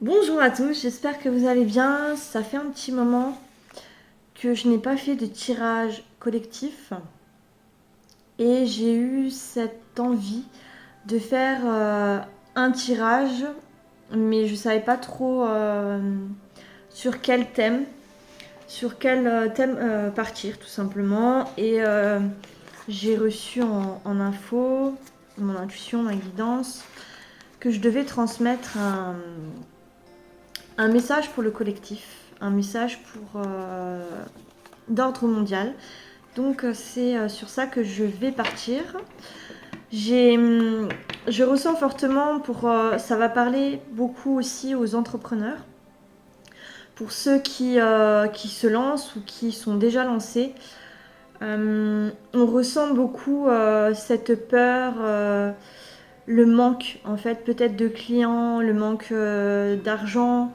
Bonjour à tous, j'espère que vous allez bien. Ça fait un petit moment que je n'ai pas fait de tirage collectif et j'ai eu cette envie de faire un tirage, mais je ne savais pas trop sur quel thème, partir tout simplement. Et j'ai reçu en info, mon intuition, ma guidance, que je devais transmettre un message pour le collectif, un message pour d'ordre mondial. Donc c'est sur ça que je vais partir. Je ressens fortement ça va parler beaucoup aussi aux entrepreneurs, pour ceux qui se lancent ou qui sont déjà lancés. On ressent beaucoup cette peur, le manque en fait peut-être de clients, le manque d'argent.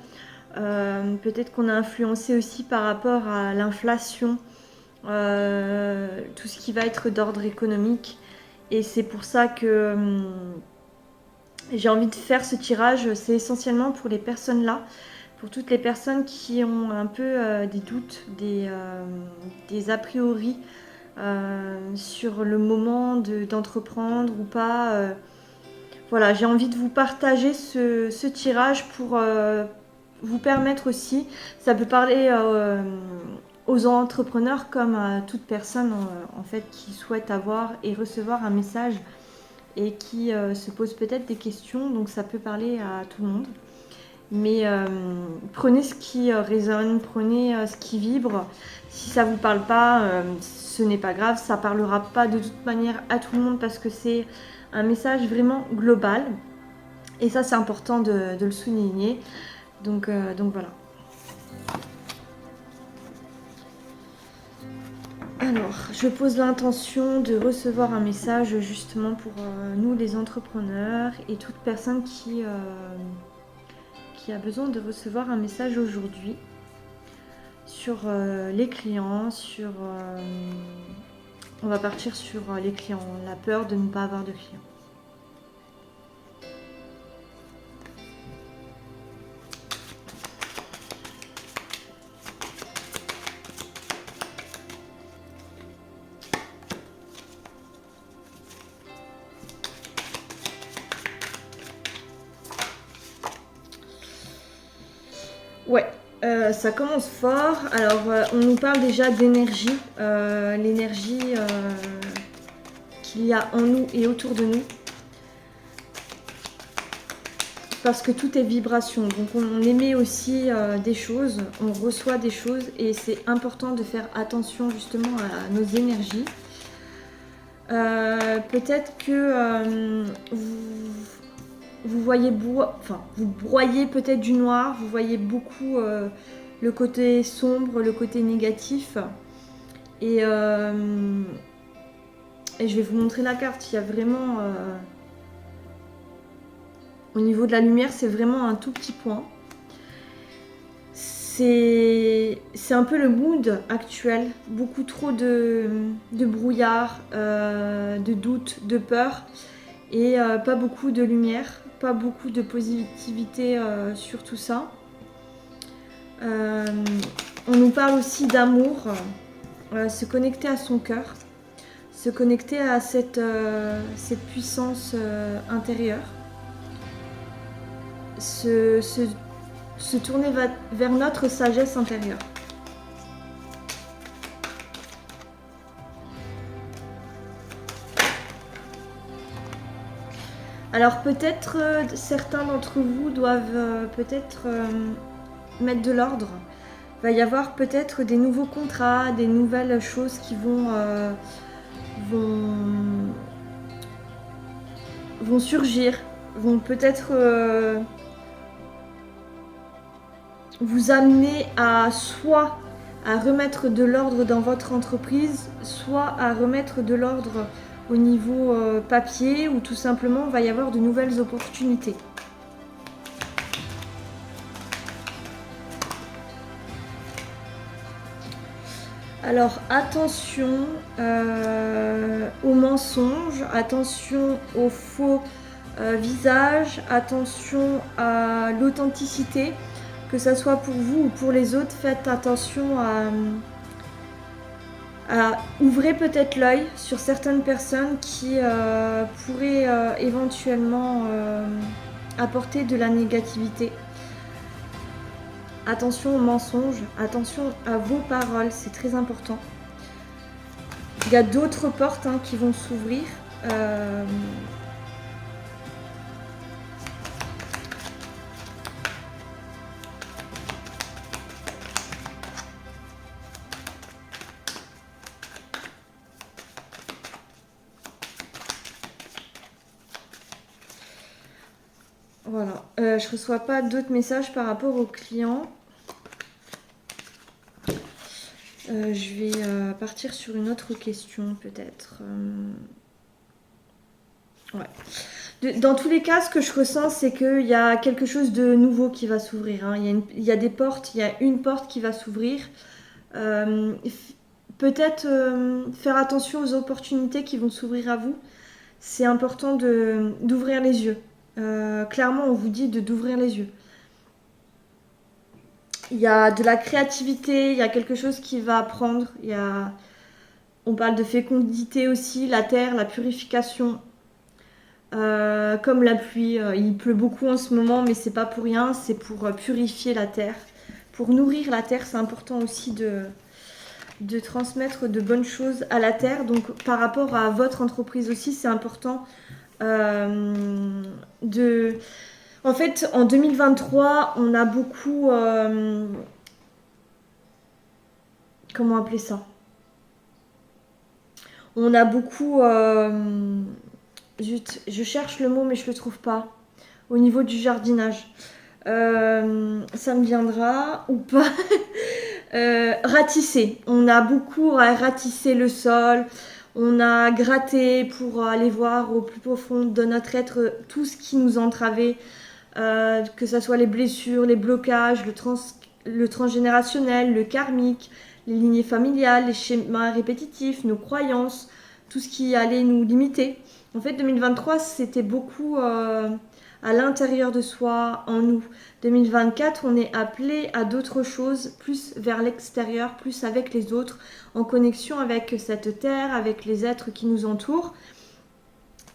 Peut-être qu'on a influencé aussi par rapport à l'inflation, tout ce qui va être d'ordre économique. Et c'est pour ça que j'ai envie de faire ce tirage. C'est essentiellement pour les personnes là, pour toutes les personnes qui ont un peu des doutes, des a priori sur le moment d'entreprendre ou pas. Voilà, j'ai envie de vous partager ce tirage pour vous permettre aussi, ça peut parler aux entrepreneurs comme à toute personne en fait qui souhaite avoir et recevoir un message et qui se pose peut-être des questions, donc ça peut parler à tout le monde. Mais prenez ce qui résonne, prenez ce qui vibre. Si ça vous parle pas, ce n'est pas grave, ça parlera pas de toute manière à tout le monde parce que c'est un message vraiment global. Et ça, c'est important de le souligner. Donc voilà. Alors, je pose l'intention de recevoir un message justement pour nous les entrepreneurs et toute personne qui a besoin de recevoir un message aujourd'hui sur les clients, on va partir sur les clients, la peur de ne pas avoir de clients. Ouais, ça commence fort. Alors, on nous parle déjà d'énergie, l'énergie qu'il y a en nous et autour de nous. Parce que tout est vibration. Donc, on émet aussi des choses, on reçoit des choses et c'est important de faire attention justement à nos énergies. Peut-être que vous voyez vous broyez peut-être du noir, vous voyez beaucoup le côté sombre, le côté négatif. Et, et je vais vous montrer la carte. Il y a vraiment au niveau de la lumière, c'est vraiment un tout petit point. C'est un peu le mood actuel. Beaucoup trop de brouillard, de doute, de peur. Et pas beaucoup de lumière, pas beaucoup de positivité sur tout ça. On nous parle aussi d'amour, se connecter à son cœur, se connecter à cette puissance intérieure, se tourner vers notre sagesse intérieure. Alors peut-être certains d'entre vous doivent peut-être mettre de l'ordre. Il va y avoir peut-être des nouveaux contrats, des nouvelles choses qui vont surgir, vont peut-être vous amener à soit à remettre de l'ordre dans votre entreprise, soit à remettre de l'ordre au niveau papier, ou tout simplement il va y avoir de nouvelles opportunités. Alors attention aux mensonges, attention aux faux Visage, attention à l'authenticité, que ça soit pour vous ou pour les autres, faites attention à ouvrir peut-être l'œil sur certaines personnes qui pourraient éventuellement apporter de la négativité. Attention aux mensonges, attention à vos paroles, c'est très important. Il y a d'autres portes qui vont s'ouvrir. Voilà, je reçois pas d'autres messages par rapport aux clients. Je vais partir sur une autre question peut-être. Ouais. Dans tous les cas, ce que je ressens, c'est qu'il y a quelque chose de nouveau qui va s'ouvrir. Il y a des portes, il y a une porte qui va s'ouvrir. Peut-être faire attention aux opportunités qui vont s'ouvrir à vous. C'est important d'ouvrir les yeux. Clairement, on vous dit d'ouvrir les yeux. Il y a de la créativité, il y a quelque chose qui va prendre. On parle de fécondité aussi, la terre, la purification. Comme la pluie, il pleut beaucoup en ce moment, mais c'est pas pour rien, c'est pour purifier la terre. Pour nourrir la terre, c'est important aussi de transmettre de bonnes choses à la terre. Donc par rapport à votre entreprise aussi, c'est important de... En fait, en 2023, on a beaucoup... comment appeler ça? On a beaucoup... zut, je cherche le mot, mais je le trouve pas. Au niveau du jardinage. Ça me viendra ou pas. Ratisser. On a beaucoup ratissé le sol. On a gratté pour aller voir au plus profond de notre être tout ce qui nous entravait. Que ce soit les blessures, les blocages, le transgénérationnel, le karmique, les lignées familiales, les schémas répétitifs, nos croyances, tout ce qui allait nous limiter. En fait, 2023, c'était beaucoup à l'intérieur de soi, en nous. 2024, on est appelé à d'autres choses, plus vers l'extérieur, plus avec les autres, en connexion avec cette terre, avec les êtres qui nous entourent.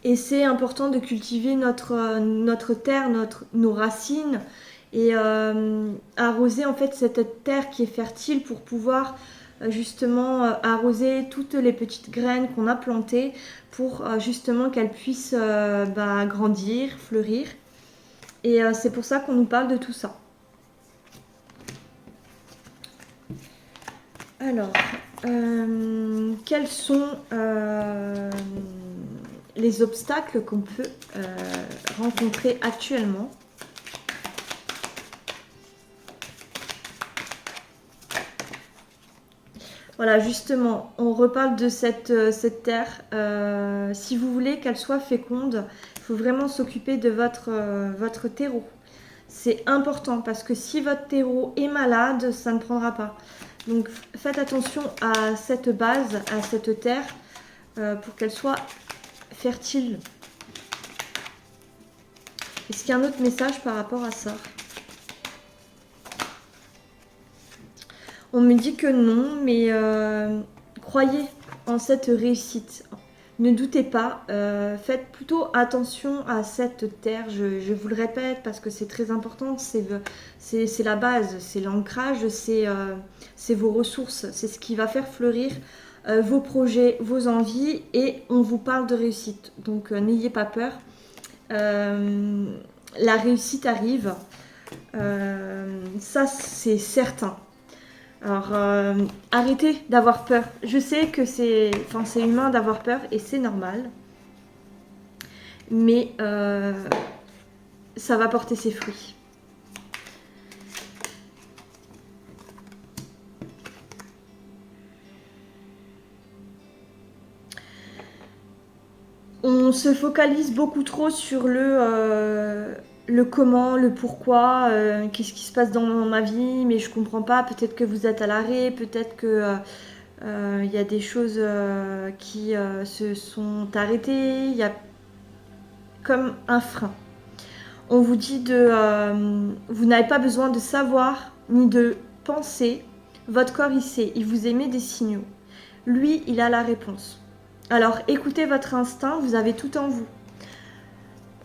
Et c'est important de cultiver notre terre, nos racines et arroser en fait cette terre qui est fertile pour pouvoir justement arroser toutes les petites graines qu'on a plantées pour justement qu'elles puissent grandir, fleurir. Et c'est pour ça qu'on nous parle de tout ça. Alors, quels sont les obstacles qu'on peut rencontrer actuellement? Voilà, justement, on reparle de cette terre. Si vous voulez qu'elle soit féconde, il faut vraiment s'occuper de votre terreau. C'est important parce que si votre terreau est malade, ça ne prendra pas. Donc faites attention à cette base, à cette terre, pour qu'elle soit fertile. Est-ce qu'il y a un autre message par rapport à ça? On me dit que non, mais croyez en cette réussite. Ne doutez pas, faites plutôt attention à cette terre, je vous le répète parce que c'est très important, c'est la base, c'est l'ancrage, c'est vos ressources, c'est ce qui va faire fleurir vos projets, vos envies et on vous parle de réussite. Donc n'ayez pas peur, la réussite arrive, ça c'est certain. Alors, arrêtez d'avoir peur. Je sais que c'est humain d'avoir peur et c'est normal. Mais ça va porter ses fruits. On se focalise beaucoup trop sur le comment, le pourquoi, qu'est-ce qui se passe dans ma vie, mais je comprends pas, peut-être que vous êtes à l'arrêt, peut-être que y a des choses qui se sont arrêtées, comme un frein. On vous dit vous n'avez pas besoin de savoir ni de penser. Votre corps, il sait, il vous émet des signaux. Lui, il a la réponse. Alors, écoutez votre instinct, vous avez tout en vous.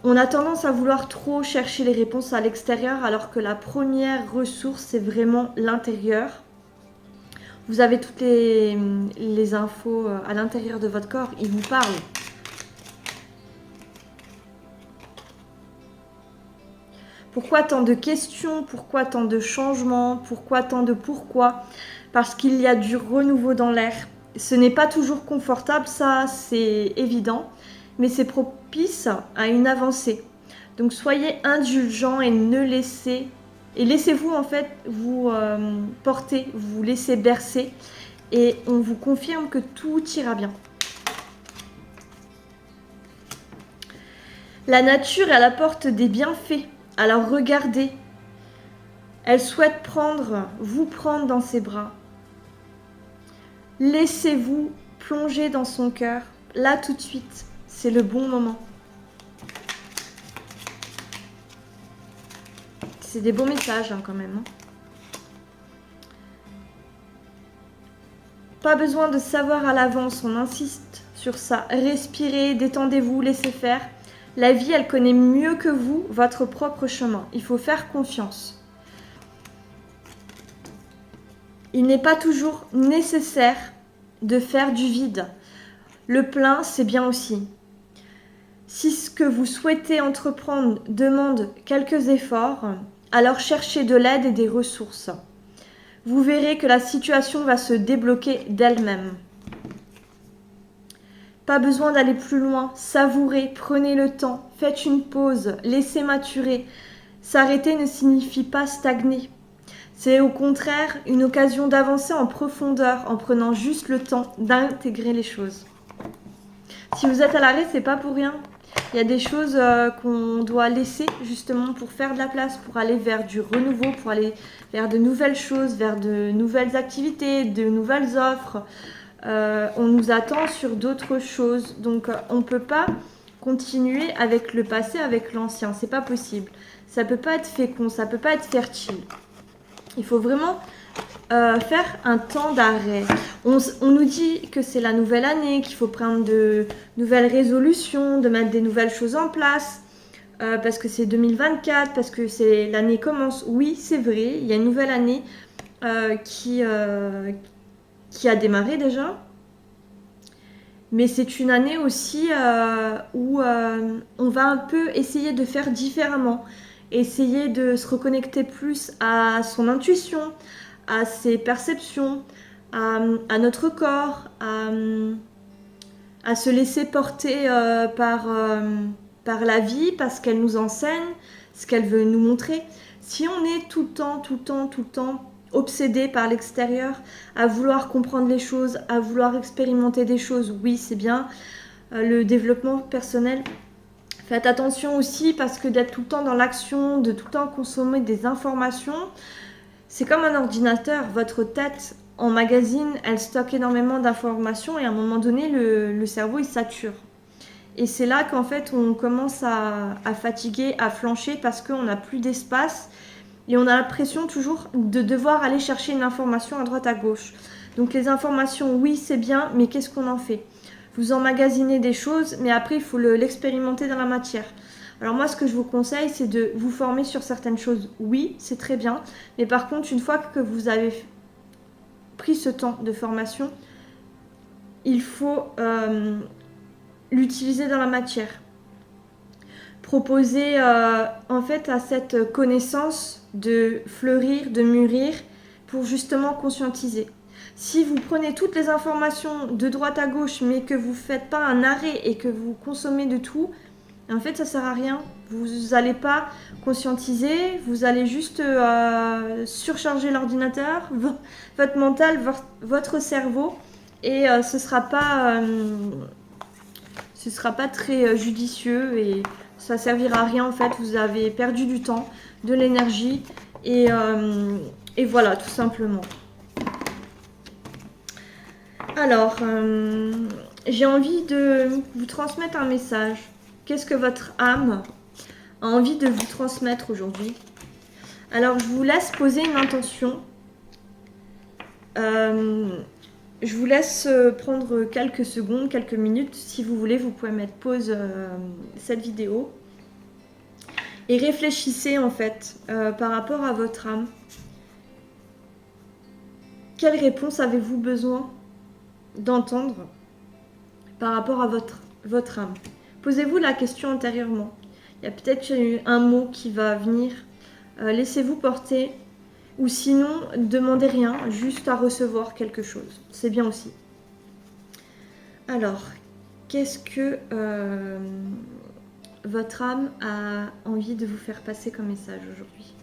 On a tendance à vouloir trop chercher les réponses à l'extérieur, alors que la première ressource, c'est vraiment l'intérieur. Vous avez toutes les infos à l'intérieur de votre corps, il vous parle. Pourquoi tant de questions? Pourquoi tant de changements? Pourquoi tant de pourquoi? Parce qu'il y a du renouveau dans l'air. Ce n'est pas toujours confortable, ça c'est évident, mais c'est propice à une avancée. Donc soyez indulgents et laissez-vous en fait vous porter, vous laisser bercer, et on vous confirme que tout ira bien. La nature est à la porte des bienfaits. Alors regardez, elle souhaite vous prendre dans ses bras. Laissez-vous plonger dans son cœur. Là tout de suite, c'est le bon moment. C'est des beaux messages quand même. Pas besoin de savoir à l'avance, on insiste sur ça. Respirez, détendez-vous, laissez faire. La vie, elle connaît mieux que vous votre propre chemin. Il faut faire confiance. Il n'est pas toujours nécessaire de faire du vide. Le plein, c'est bien aussi. Si ce que vous souhaitez entreprendre demande quelques efforts, alors cherchez de l'aide et des ressources. Vous verrez que la situation va se débloquer d'elle-même. Pas besoin d'aller plus loin, savourez, prenez le temps, faites une pause, laissez maturer. S'arrêter ne signifie pas stagner. C'est au contraire une occasion d'avancer en profondeur en prenant juste le temps d'intégrer les choses. Si vous êtes à l'arrêt, c'est pas pour rien. Il y a des choses qu'on doit laisser justement pour faire de la place, pour aller vers du renouveau, pour aller vers de nouvelles choses, vers de nouvelles activités, de nouvelles offres. On nous attend sur d'autres choses. Donc on ne peut pas continuer avec le passé, avec l'ancien. C'est pas possible. Ça ne peut pas être fécond, ça ne peut pas être fertile. Il faut vraiment faire un temps d'arrêt. On nous dit que c'est la nouvelle année, qu'il faut prendre de nouvelles résolutions, de mettre des nouvelles choses en place, parce que c'est 2024, parce que l'année commence. Oui, c'est vrai, il y a une nouvelle année qui a démarré déjà. Mais c'est une année aussi où on va un peu essayer de faire différemment, essayer de se reconnecter plus à son intuition, à ses perceptions, à notre corps, à se laisser porter par la vie, parce qu'elle nous enseigne, ce qu'elle veut nous montrer. Si on est tout le temps obsédé par l'extérieur, à vouloir comprendre les choses, à vouloir expérimenter des choses, oui, c'est bien. Le développement personnel, faites attention aussi, parce que d'être tout le temps dans l'action, de tout le temps consommer des informations, c'est comme un ordinateur. Votre tête emmagasine, elle stocke énormément d'informations, et à un moment donné, le cerveau, il sature. Et c'est là qu'en fait, on commence à fatiguer, à flancher, parce qu'on n'a plus d'espace. Et on a l'impression toujours de devoir aller chercher une information à droite à gauche. Donc les informations, oui, c'est bien, mais qu'est-ce qu'on en fait? Vous emmagasinez des choses, mais après, il faut l'expérimenter dans la matière. Alors moi, ce que je vous conseille, c'est de vous former sur certaines choses. Oui, c'est très bien. Mais par contre, une fois que vous avez pris ce temps de formation, il faut l'utiliser dans la matière. Proposer en fait à cette connaissance de fleurir, de mûrir, pour justement conscientiser. Si vous prenez toutes les informations de droite à gauche, mais que vous ne faites pas un arrêt et que vous consommez de tout, en fait ça ne sert à rien. Vous n'allez pas conscientiser, vous allez juste surcharger l'ordinateur, votre mental, votre cerveau, et ce sera pas très judicieux, et ça servira à rien en fait. Vous avez perdu du temps, de l'énergie, et voilà, tout simplement. Alors, j'ai envie de vous transmettre un message. Qu'est-ce que votre âme a envie de vous transmettre aujourd'hui? Alors, je vous laisse poser une intention. Je vous laisse prendre quelques secondes, quelques minutes. Si vous voulez, vous pouvez mettre pause cette vidéo. Et réfléchissez en fait par rapport à votre âme. Quelle réponse avez-vous besoin d'entendre par rapport à votre âme? Posez-vous la question intérieurement. Il y a peut-être un mot qui va venir. Laissez-vous porter. Ou sinon, demandez rien, juste à recevoir quelque chose. C'est bien aussi. Alors, qu'est-ce que votre âme a envie de vous faire passer comme message aujourd'hui?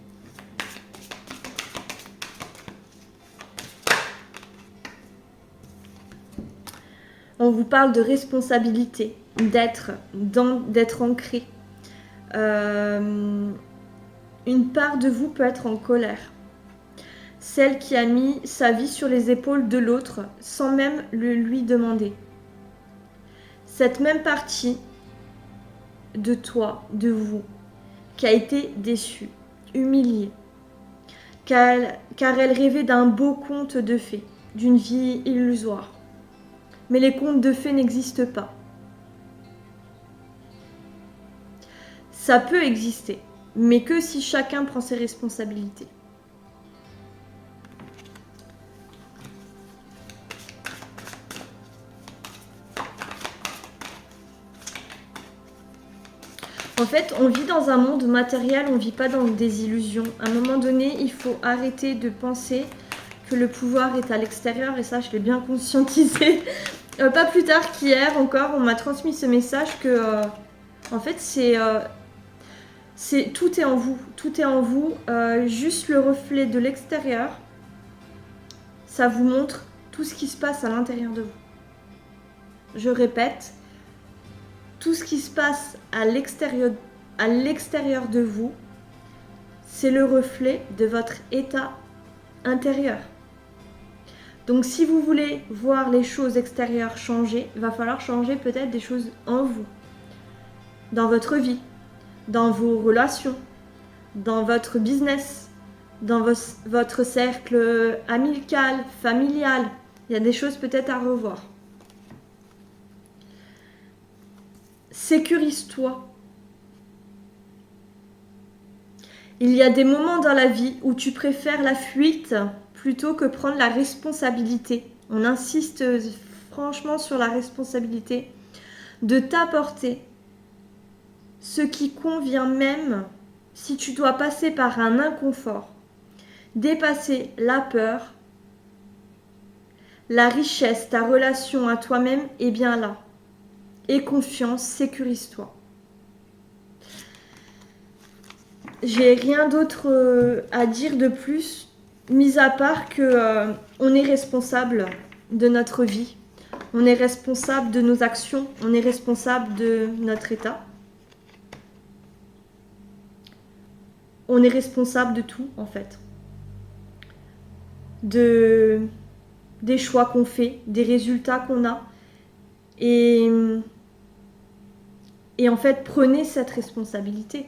On vous parle de responsabilité, d'être ancré. Une part de vous peut être en colère. Celle qui a mis sa vie sur les épaules de l'autre sans même le lui demander. Cette même partie de toi, de vous, qui a été déçue, humiliée, car elle rêvait d'un beau conte de fées, d'une vie illusoire. Mais les contes de fées n'existent pas. Ça peut exister, mais que si chacun prend ses responsabilités. En fait, on vit dans un monde matériel, on ne vit pas dans des illusions. À un moment donné, il faut arrêter de penser que le pouvoir est à l'extérieur, et ça, je l'ai bien conscientisé. Pas plus tard qu'hier encore, on m'a transmis ce message que, en fait, tout est en vous. Tout est en vous. Juste le reflet de l'extérieur, ça vous montre tout ce qui se passe à l'intérieur de vous. Je répète, tout ce qui se passe à l'extérieur de vous, c'est le reflet de votre état intérieur. Donc si vous voulez voir les choses extérieures changer, il va falloir changer peut-être des choses en vous, dans votre vie, dans vos relations, dans votre business, dans votre cercle amical, familial. Il y a des choses peut-être à revoir. Sécurise-toi. Il y a des moments dans la vie où tu préfères la fuite plutôt que prendre la responsabilité. On insiste franchement sur la responsabilité de t'apporter ce qui convient, même si tu dois passer par un inconfort. Dépasser la peur, la richesse, ta relation à toi-même est bien là. Et confiance, sécurise-toi. J'ai rien d'autre à dire de plus, mis à part que on est responsable de notre vie, on est responsable de nos actions, on est responsable de notre état. On est responsable de tout en fait. Des choix qu'on fait, des résultats qu'on a. Et en fait, prenez cette responsabilité.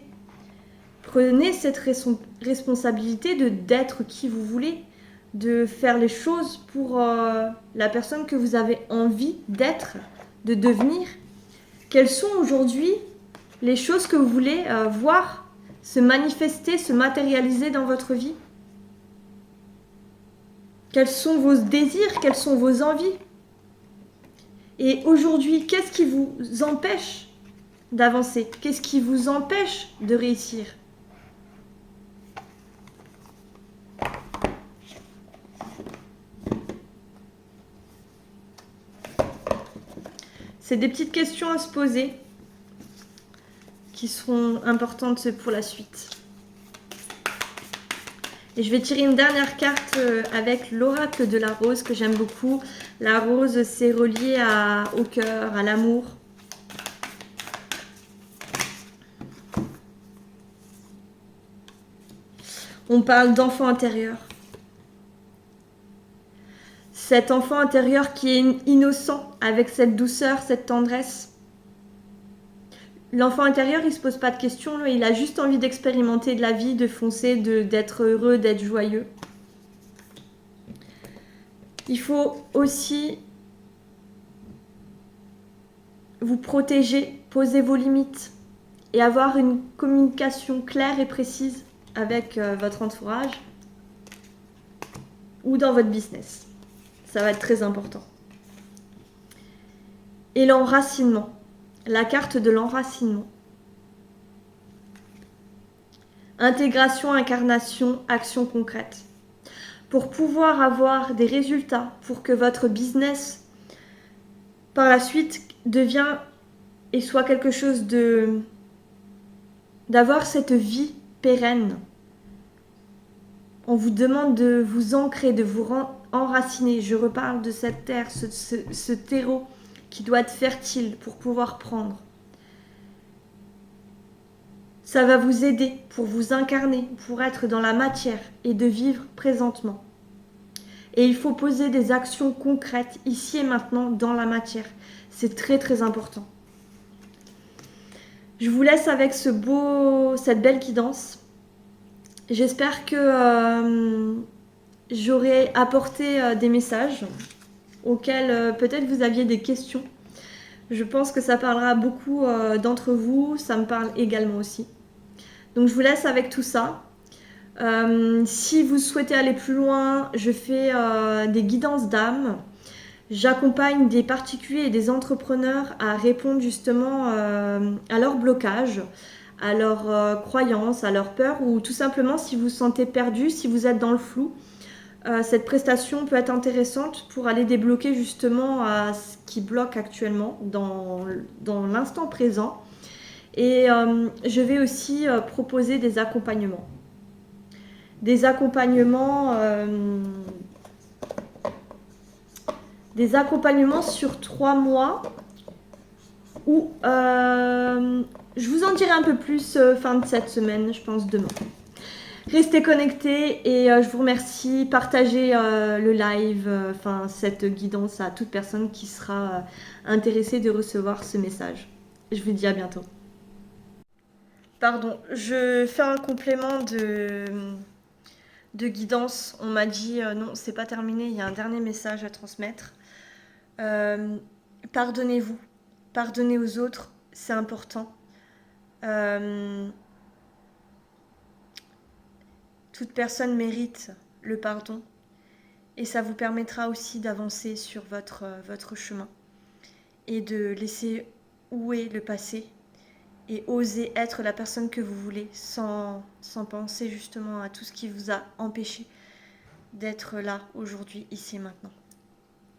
Prenez cette responsabilité d'être qui vous voulez, de faire les choses pour la personne que vous avez envie d'être, de devenir. Quelles sont aujourd'hui les choses que vous voulez voir se manifester, se matérialiser dans votre vie? Quels sont vos désirs? Quelles sont vos envies? Et aujourd'hui, qu'est-ce qui vous empêche d'avancer? Qu'est-ce qui vous empêche de réussir? C'est des petites questions à se poser qui seront importantes pour la suite. Et je vais tirer une dernière carte avec l'oracle de la rose que j'aime beaucoup. La rose, c'est relié au cœur, à l'amour. On parle d'enfant intérieur. Cet enfant intérieur qui est innocent, avec cette douceur, cette tendresse. l'enfant intérieur, il se pose pas de questions, il a juste envie d'expérimenter de la vie, de foncer, d'être heureux, d'être joyeux. Il faut aussi vous protéger, poser vos limites et avoir une communication claire et précise avec votre entourage ou dans votre business. Ça va être très important. Et l'enracinement, la carte de l'enracinement. Intégration, incarnation, action concrète. Pour pouvoir avoir des résultats, pour que votre business par la suite devient et soit quelque chose d'avoir cette vie pérenne. On vous demande de vous ancrer, de vous enraciner. Je reparle de cette terre, ce terreau qui doit être fertile pour pouvoir prendre. Ça va vous aider pour vous incarner, pour être dans la matière et de vivre présentement. Et il faut poser des actions concrètes ici et maintenant dans la matière. C'est très très important. Je vous laisse avec cette belle guidance. J'espère que j'aurai apporté des messages auxquels peut-être vous aviez des questions. Je pense que ça parlera à beaucoup d'entre vous. Ça me parle également aussi. Donc je vous laisse avec tout ça. Si vous souhaitez aller plus loin, je fais des guidances d'âme. J'accompagne des particuliers et des entrepreneurs à répondre justement à leurs blocages, à leurs croyances, à leurs peurs, ou tout simplement si vous vous sentez perdu, si vous êtes dans le flou. Cette prestation peut être intéressante pour aller débloquer justement ce qui bloque actuellement dans l'instant présent. Et je vais aussi proposer des accompagnements. Des accompagnements sur 3 mois où je vous en dirai un peu plus fin de cette semaine, je pense demain. Restez connectés et je vous remercie. Partagez le live, cette guidance à toute personne qui sera intéressée de recevoir ce message. Je vous dis à bientôt. Pardon, je fais un complément de guidance. On m'a dit non, c'est pas terminé, il y a un dernier message à transmettre. Pardonnez-vous, pardonnez aux autres, c'est important. Toute personne mérite le pardon et ça vous permettra aussi d'avancer sur votre chemin et de laisser où est le passé et oser être la personne que vous voulez sans penser justement à tout ce qui vous a empêché d'être là aujourd'hui, ici et maintenant.